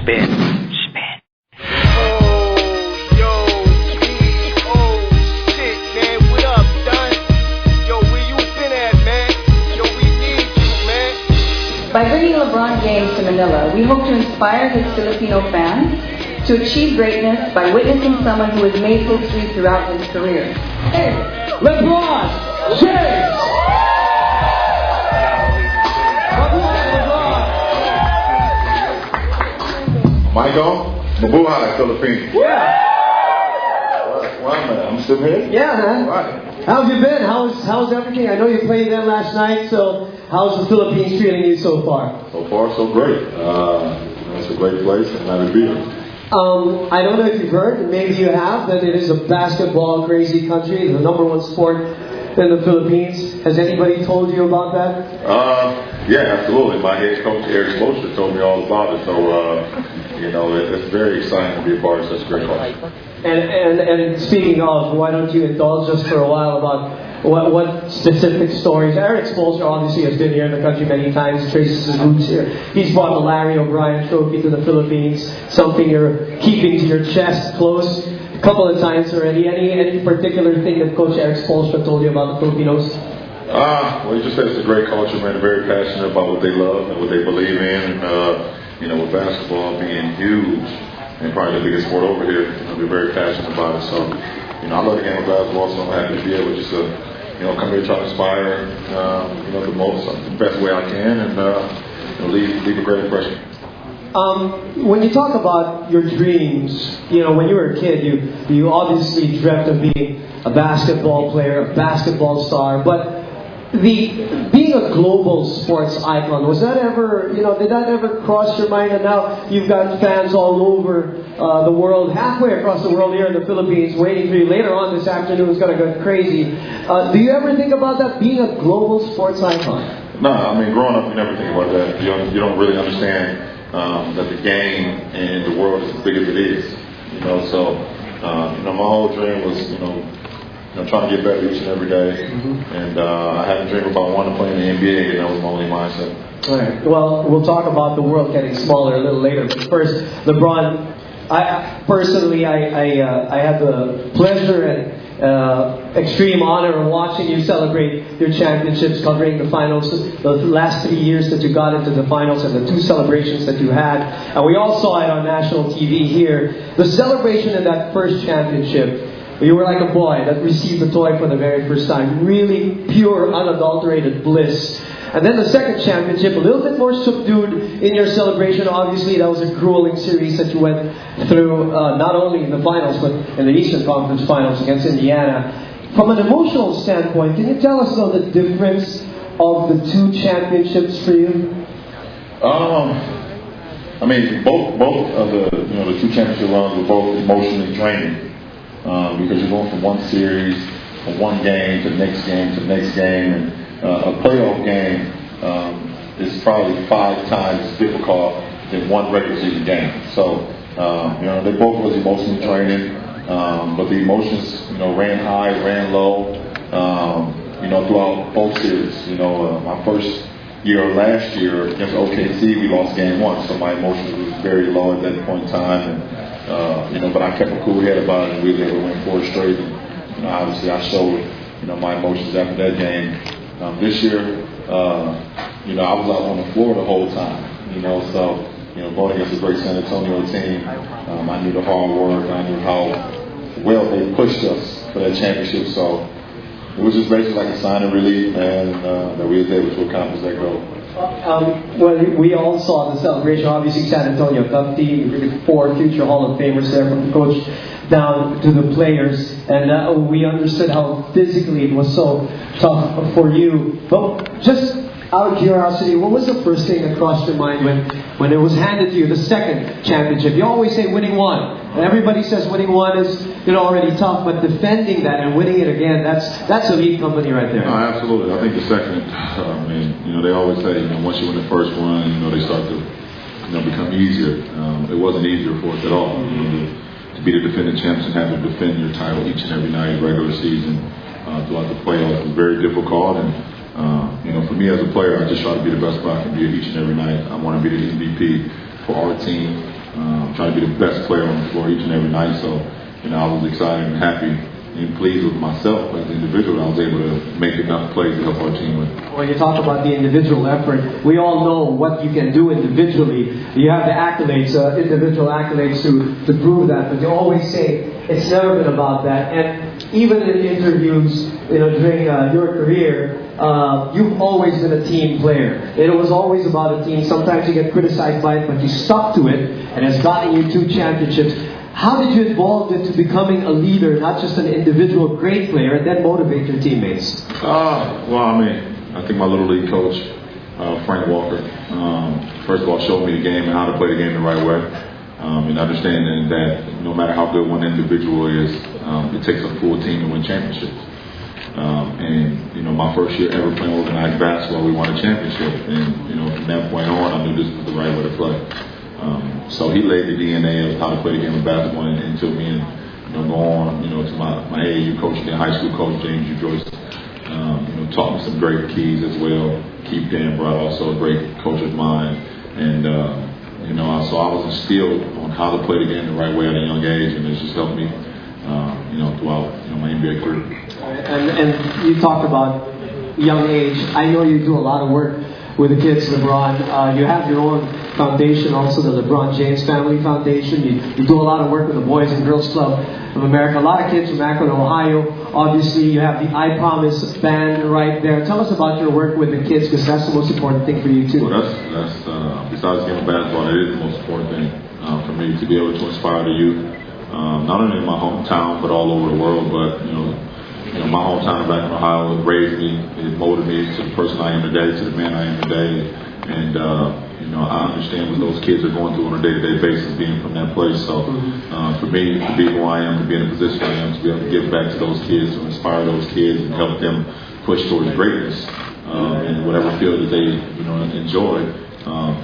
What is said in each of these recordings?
Spin. By bringing LeBron James to Manila, we hope to inspire his Filipino fans to achieve greatness by witnessing someone who has made history throughout his career. Hey, LeBron James! Michael, mabuhay, Philippines. Yeah. Well, man, I'm still here. Yeah, man. Right. How have you been? How's everything? I know you played them last night, so how's the Philippines treating you so far? So far, so great. It's a great place, and I'm happy to be here. I don't know if you've heard, and maybe you have, that it is a basketball crazy country, the #1 sport in the Philippines. Has anybody told you about that? Yeah, absolutely. My head coach, Eric Spoelstra, told me all about it. So, it's very exciting to be a part of such a great culture. And speaking of, why don't you indulge us for a while about what specific stories? Eric Spoelstra obviously has been here in the country many times, traces his roots here. He's brought the Larry O'Brien Trophy to the Philippines, something you're keeping to your chest close a couple of times already. Any particular thing that Coach Eric Spoelstra told you about the Filipinos? Well, he just said it's a great culture, man. They're very passionate about what they love and what they believe in. And, with basketball being huge and probably the biggest sport over here, they're very passionate about it. So, I love the game of basketball, so I'm happy to be able just to, come here, try to inspire, the best way I can, and leave a great impression. When you talk about your dreams, when you were a kid, you obviously dreamt of being a basketball player, a basketball star, but being a global sports icon, was that ever, did that ever cross your mind? And now you've got fans all over the world, halfway across the world here in the Philippines, waiting for you. Later on this afternoon, it's going to go crazy. Do you ever think about that, being a global sports icon? No, growing up, you never think about that. You don't really understand that the game and the world is as big as it is. So my whole dream was, trying to get better each and every day. Mm-hmm. And I had a dream about wanting to play in the NBA, and that was my only mindset. All right. Well, we'll talk about the world getting smaller a little later. But first, LeBron, I personally had the pleasure and extreme honor of watching you celebrate your championships, covering the finals, the last 3 years that you got into the finals, and the 2 celebrations that you had. And we all saw it on national TV here. The celebration in that first championship, you were like a boy that received a toy for the very first time. Really pure, unadulterated bliss. And then the second championship, a little bit more subdued in your celebration. Obviously, that was a grueling series that you went through, not only in the finals, but in the Eastern Conference Finals against Indiana. From an emotional standpoint, can you tell us, though, the difference of the 2 championships for you? Both of the 2 championship runs were both emotionally draining. Because you're going from one series, from one game to the next game to the next game, and a playoff game is probably 5 times as difficult than one regular season game. So, they both was emotionally draining, but the emotions, ran high, ran low, throughout both series. My first year last year against OKC, we lost game 1, so my emotions was very low at that point in time. And, but I kept a cool head about it, and we were able to win 4 straight. And, obviously, I showed, my emotions after that game. This year, I was out on the floor the whole time. So, going against a great San Antonio team, I knew the hard work. I knew how well they pushed us for that championship. So, it was just basically like a sign of relief, and that we were able to accomplish that goal. Well, we all saw the celebration. Obviously, San Antonio, tough team. 4 future Hall of Famers there, from the coach down to the players, and we understood how physically it was so tough for you. But just out of curiosity, what was the first thing that crossed your mind when it was handed to you, the second championship? You always say winning 1, and everybody says winning 1 is already tough, but defending that and winning it again, that's elite company right there. No, absolutely. I think the second, they always say, once you win the first one, they start to become easier. It wasn't easier for us at all. To be the defending champs and have to defend your title each and every night, regular season, throughout the playoffs was very difficult. And for me as a player, I just try to be the best I can be each and every night. I want to be the MVP for our team. try to be the best player on the floor each and every night. So, I was excited and happy and pleased with myself as an individual. I was able to make enough plays to help our team win. Well, you talk about the individual effort. We all know what you can do individually. You have the accolades, individual accolades to prove that. But you always say it's never been about that. And even in interviews, during your career, you've always been a team player. It was always about a team. Sometimes you get criticized by it, but you stuck to it, and it's gotten you 2 championships. How did you evolve into becoming a leader, not just an individual great player, and then motivate your teammates? I think my little league coach, Frank Walker, first of all, showed me the game and how to play the game the right way. And understanding that no matter how good one individual is, it takes a full team to win championships. My first year ever playing organized basketball, we won a championship. And, from that point on, I knew this was the right way to play. So he laid the DNA of how to play the game of basketball into me, and go on, to my AAU coach and high school coach, James Joyce, taught me some great keys as well. Keith Danbrot, also a great coach of mine, and so I was instilled on how to play the game the right way at a young age, and it's just helped me, throughout my NBA career. And you talked about young age. I know you do a lot of work with the kids, LeBron. You have your own foundation, also the LeBron James Family Foundation. You do a lot of work with the Boys and Girls Club of America. A lot of kids from Akron, Ohio. Obviously, you have the I Promise band right there. Tell us about your work with the kids, because that's the most important thing for you too. Well, that's besides the game of basketball, it is the most important thing for me to be able to inspire the youth, not only in my hometown but all over the world. But my hometown back in Ohio raised me, it molded me to the person I am today, to the man I am today, and I understand what those kids are going through on a day-to-day basis, being from that place. So for me to be who I am, to be in the position I am, to be able to give back to those kids, to inspire those kids, and help them push towards greatness in whatever field that they enjoy,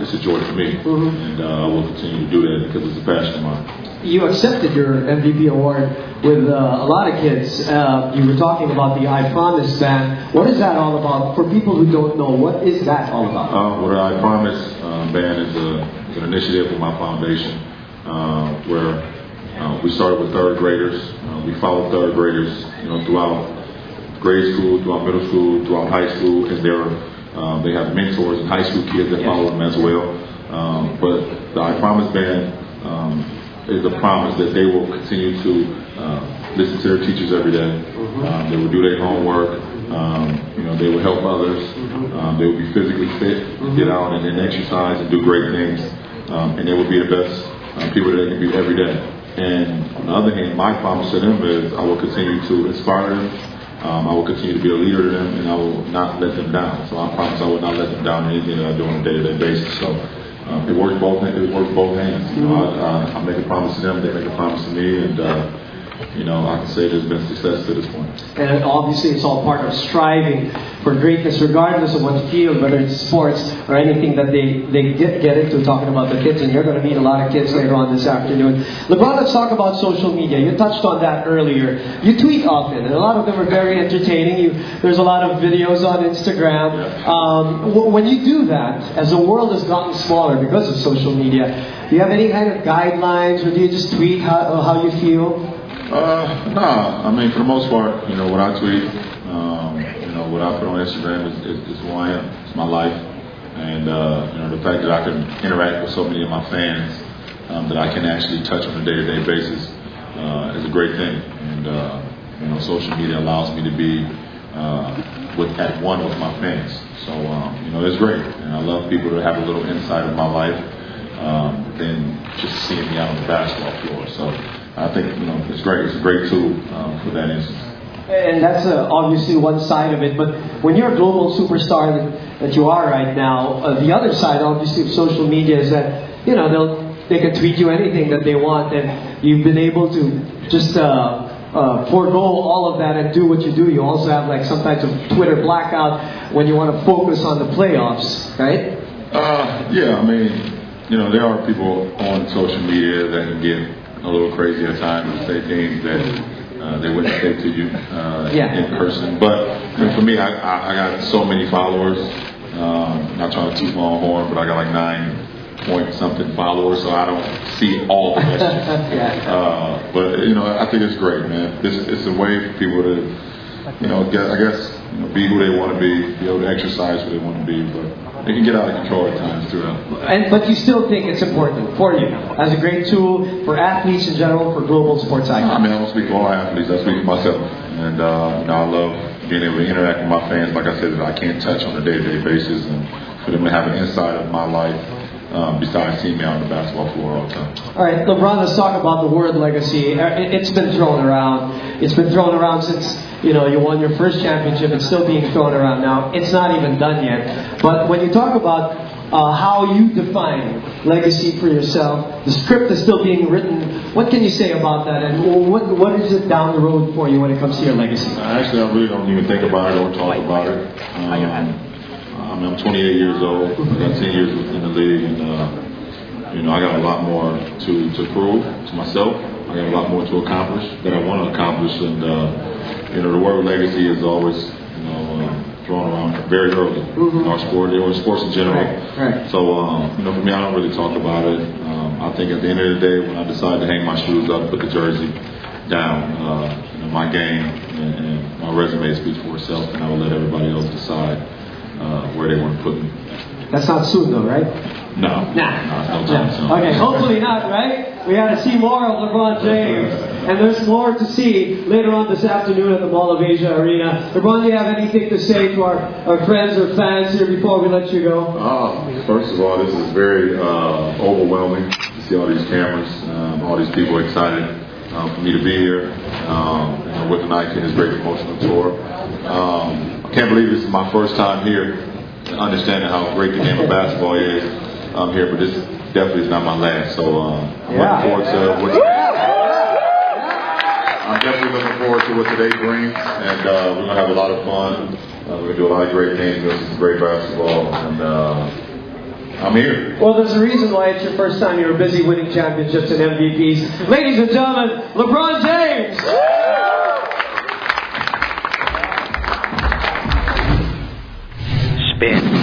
it's a joy for me, and I will continue to do that because it's a passion of mine. You accepted your MVP award with a lot of kids. You were talking about the I Promise band. What is that all about? For people who don't know, what is that all about? Well, the I Promise band is an initiative with my foundation where we started with third graders. We followed third graders, throughout grade school, throughout middle school, throughout high school, and they have mentors and high school kids that follow them as well. But the I Promise band is a promise that they will continue to listen to their teachers every day. They will do their homework. They will help others. They will be physically fit, get out and exercise and do great things. And they will be the best people that they can be every day. And on the other hand, my promise to them is I will continue to inspire them. I will continue to be a leader to them, and I will not let them down. So I promise I will not let them down in anything that I do on a day-to-day basis. So it works both hands. I make a promise to them, they make a promise to me, and I can say there's been success to this point. And obviously it's all part of striving for greatness, regardless of what field, whether it's sports or anything that they get into, talking about the kids. And you're going to meet a lot of kids later on this afternoon. LeBron, let's talk about social media. You touched on that earlier. You tweet often, and a lot of them are very entertaining. There's a lot of videos on Instagram. When you do that, as the world has gotten smaller because of social media, do you have any kind of guidelines, or do you just tweet how you feel? I mean, for the most part, what I tweet, what I put on Instagram is who I am. It's my life. And, the fact that I can interact with so many of my fans that I can actually touch on a day-to-day basis is a great thing. And, social media allows me to be at one with my fans. So, it's great. And I love people to have a little insight of my life than just seeing me out on the basketball floor. So I think, it's great. It's a great tool for that instance. And that's obviously one side of it. But when you're a global superstar that you are right now, the other side, obviously, of social media is that, they can tweet you anything that they want. And you've been able to just forego all of that and do what you do. You also have like some types of Twitter blackout when you want to focus on the playoffs, right? Yeah, I mean, there are people on social media that can get a little crazy at times and say things that they wouldn't say to you in person. But for me, I got so many followers. Not trying to toot my own horn, but I got like 9 1.something followers, so I don't see all the messages. But you know, I think it's great, man. It's a way for people to, you know, I guess, you know, be who they want to be able to exercise who they want to be, but they can get out of control at times too. But you still think it's important for you as a great tool for athletes in general, for global sports icons? I mean, I don't speak for all athletes. I speak for myself, and you know, I love being able to interact with my fans. Like I said, that I can't touch on a day-to-day basis, and for them to have an insight of my life. Besides seeing me out on the basketball floor all the time. All right, LeBron, let's talk about the word legacy. It's been thrown around. It's been thrown around since, you know, you won your first championship. It's still being thrown around now. It's not even done yet. But when you talk about how you define legacy for yourself, the script is still being written. What can you say about that? And what is it down the road for you when it comes to your legacy? Actually, I really don't even think about it or talk about it. I'm 28 years old. I got 10 years in the league, and you know, I got a lot more to prove to myself. I got a lot more to accomplish that I want to accomplish, and you know, the word legacy is always, you know, thrown around very early in our sport, or sports in general. Right. So you know, for me, I don't really talk about it. I think at the end of the day, when I decide to hang my shoes up, put the jersey down, you know, my game and my resume speaks for itself, and I will let everybody else decide where they want to put me. That's not soon, though, right? No. No time soon. Okay, hopefully not, right? We got to see more of LeBron James. And there's more to see later on this afternoon at the Mall of Asia Arena. LeBron, do you have anything to say to our friends or fans here before we let you go? First of all, this is very overwhelming to see all these cameras, all these people excited for me to be here with the Nike and this great promotional tour. I can't believe this is my first time here, understanding how great the game of basketball is here, but this definitely is not my last. So I'm looking forward to I'm definitely looking forward to what today brings, and we're going to have a lot of fun. We're going to do a lot of great things, we're going to see some great basketball, and I'm here. Well, there's a reason why it's your first time. You were busy winning championships and MVPs. Ladies and gentlemen, LeBron James! Spin.